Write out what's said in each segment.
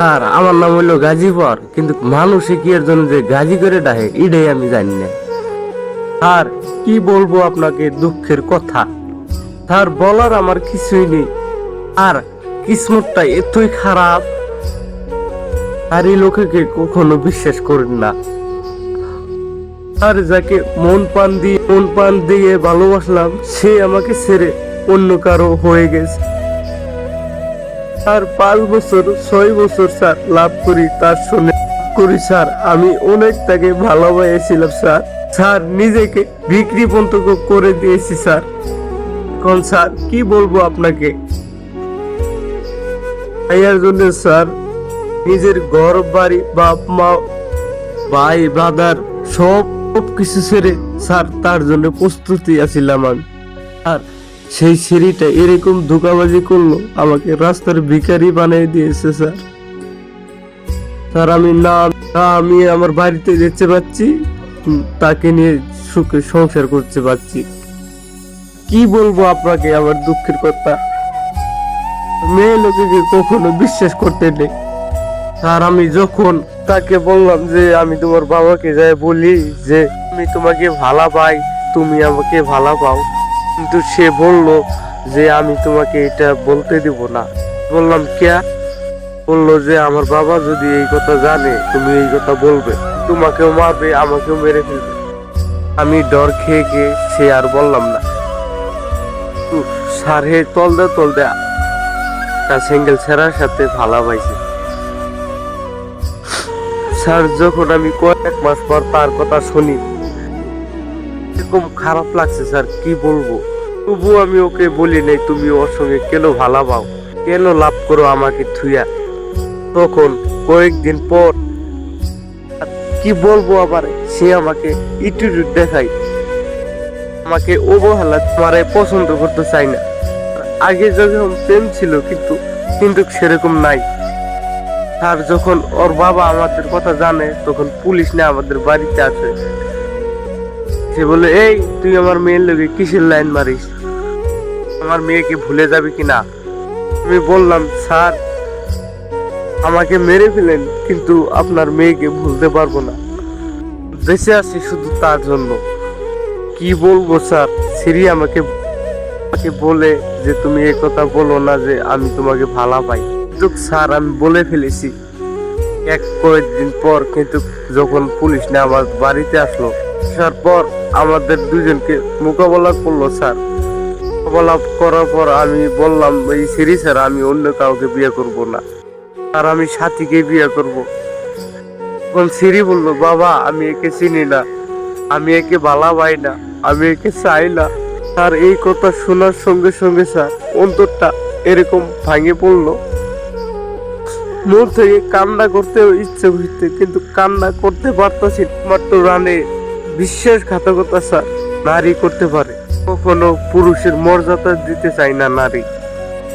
আর আমার নাম হইলো গাজীপুর, কিন্তু মানুষে কি এর জন্য যে গাজী করে ডাকে এটাই আমি জানি না। আর কি বলবো আপনাকে দুঃখের কথা, আর বলার আমার কিছুই নেই। আর কিসমতটা এতই খারাপ, আর এই লোকেকে কখনো বিশ্বাস করেন না। আর যাকে মন প্রাণ দিয়ে ভালোবাসলাম, সে আমাকে ছেড়ে অন্য কারো হয়ে গেছে। আর 5 বছর 6 বছর স্যার লাভ করি তার শুনে করি স্যার, আমি অনেক তাকে ভালোবাসছিলাম স্যার। স্যার নিজেকে বিক্রি পর্যন্ত করে দিয়েছি স্যার। এখন স্যার কি বলবো আপনাকে, এর জন্য স্যার নিজের ঘর বাড়ি বাপ মা ভাই ব্রাদার সব কিছু ছেড়ে স্যার তার জন্য প্রস্তুতি আছিলাম আমি। আর সেই সিঁড়িটা এরকম ধোঁকাবাজি করলো, আমাকে রাস্তার ভিখারি বানিয়ে দিয়েছে স্যার। স্যার আমি আমার বাড়িতে যেতে পারছি, তাকে নিয়ে সুখে সংসার করতে পারছি। কি বলবো আপনাকে আমার দুঃখের কথা, মেয়ে লোকেকে কখনো বিশ্বাস করতে নেই। আর আমি যখন তাকে বললাম যে আমি তোমার বাবাকে যাই বলি যে আমি তোমাকে ভালো পাই, তুমি আমাকে ভালো পাও, কিন্তু সে বলল যে আমি তোমাকে এটা বলতে দিব না। বললাম কে? বললো যে আমার বাবা যদি এই কথা জানে তুমি এই কথা বলবে, তোমাকেও মারবে আমাকেও মেরে ফেলবে। আমি ডর খেয়ে গিয়ে সে আর বললাম না। সারে তলদে সিঙ্গেল ছেড়ার সাথে ভালো পাইছে স্যার। যখন আমি কয়েক মাস পর তার কথা শুনি, এরকম খারাপ লাগছে স্যার, কি বলবো। তবু আমি ওকে বলি নাই তুমি ওর সঙ্গে কেন ভালো পাও, কেন লাভ করো আমাকে থুইয়া। তখন কয়েকদিন পর কি বলবো আবার, সে আমাকে ইটিউড দেখাই, আমাকে অবহেলা, তোমারে পছন্দ করতে চাই না। আগে যখন প্রেম ছিল কিন্তু সেরকম নাই। আর যখন ওর বাবা আমাদের কথা জানে, তখন পুলিশ না আমাদের বাড়িতে আসে। সে বলে এই তুই আমার মেয়ের লোকে কিসের লাইন মারিস, আমার মেয়েকে ভুলে যাবি কিনা। আমি বললাম স্যার আমাকে মেরে ফেলেন, কিন্তু আপনার মেয়েকে ভুলতে পারবো না, বেঁচে আছি শুধু তার জন্য। কি বলবো স্যার, সিরি আমাকে বলে যে তুমি এই কথা বলো না যে আমি তোমাকে ভালো পাই, কিন্তু স্যার আমি বলে ফেলেছি। কয়েকদিন পর কিন্তু যখন পুলিশ না আমার বাড়িতে আসলো, আসার পর আমাদের দুজনকে মোকাবেলা করলো স্যার। মোকাবেলা করার পর আমি বললাম এই সিরি স্যার আমি অন্য কাউকে বিয়ে করব না, আর আমি সাথীকে বিয়ে করব। তখন সিরি বললো বাবা আমি একে চিনি না, আমি একে ভালো পাই না, আমি একে চাই না। আর এই কথা শোনার সঙ্গে সঙ্গে স্যার অন্তরটা এরকম ভাঙে পড়লো, মন থেকে কান্না করতে ইচ্ছে হইতে, কিন্তু কান্না করতে পারতাছি। মাত্র রানে বিশ্বাসঘাতকতা স্যার নারী করতে পারে, কখনো পুরুষের মর্যাদা দিতে চাই না নারী।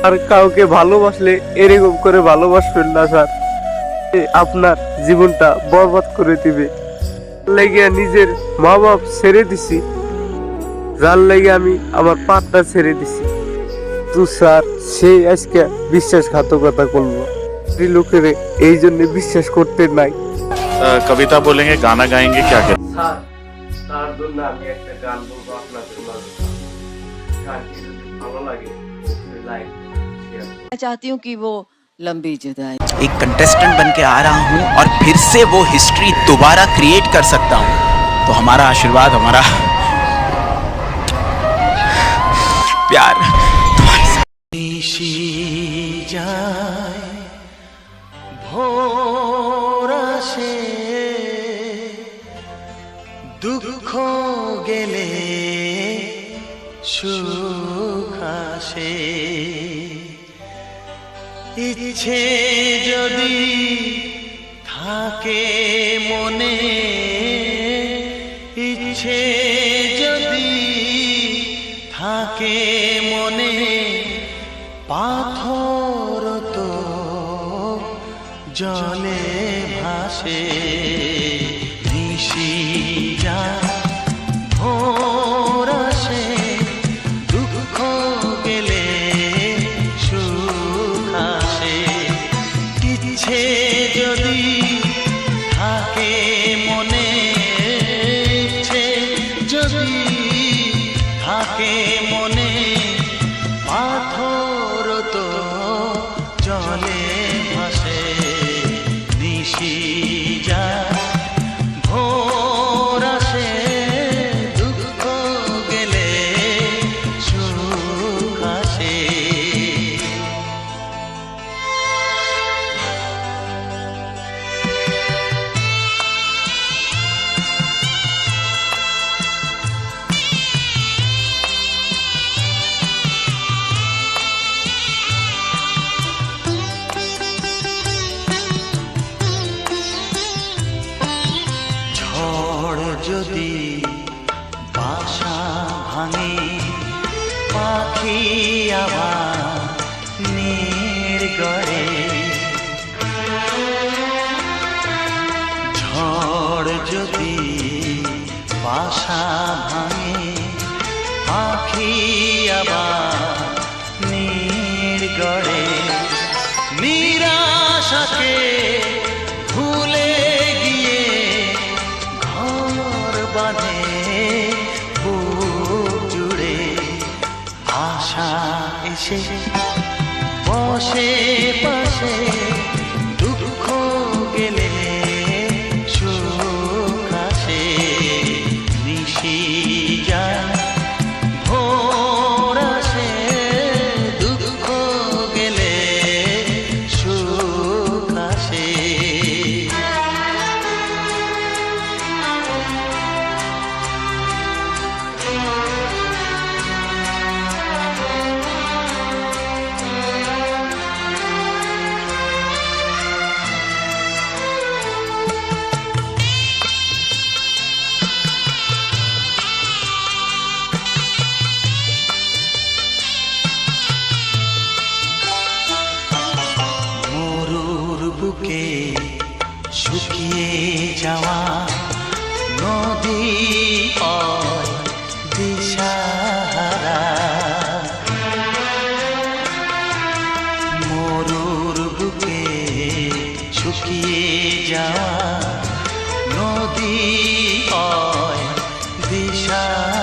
আর কাউকে ভালোবাসলে এরকম করে ভালোবাসবেন না স্যার, আপনার জীবনটা বরবাদ করে দিবে। লেগে নিজের মা বাপ ছেড়ে দিছি, যার লেগে আমি আমার পাটটা ছেড়ে দিছি, তো স্যার সেই আজকে বিশ্বাসঘাতকতা করলো। লোকের এই জন্য বিশ্বাস করতে নাই। कविता बोलेंगे, गाना गाएंगे, क्या कहते हैं? স্যার তার জন্য আমি একটা গান বলবো আপনাদের মাঝে। গানটি যদি ভালো লাগে লাইক শেয়ার। मैं चाहती हूँ कि वो लंबी जुदाई। एक कंटेस्टेंट बन के आ रहा हूं और फिर से वो हिस्ट्री दोबारा क्रिएट कर सकता हूं, तो हमारा आशीर्वाद, हमारा प्यार तुम्हारे साथ। निशी जाए भोर আসে দুঃখ গেলে সুখ আসে, ইচ্ছে যদি থাকে মনে, ইচ্ছে যদি থাকে মনে, পাথর তো জলে ভাসে। নিশি যায় ভোর আসে দুঃখ গেলে সুখ আসে, ইচ্ছে যদি থাকে মনে ইচ্ছে, যদি থাকে মনে, পাথর তো জলে ভাসে, নিশি যায় ভোর আসে, দুঃখ গেলে সুখ আসে। ঝড় যদি বাসা ভাঙে, পাখি আবার নির্গড়ে, ঝড় যদি বাসা ভাঙে, পাখি আবার নির্গড়ে, নিরাশাকে ভুলে গিয়ে ঘর বাঁধে বুক জুড়ে, আশা এসে বসে পাশে, দুঃখ গেলে সুখ আসে, নিশি যায় ভোর আসে, দুঃখ গেলে সুখ আসে। মরুর বুকে শুকিয়ে যাওয়া নদী হয় দিশাহারা, মরুর বুকে শুকিয়ে যাওয়া নদী হয় দিশাহারা।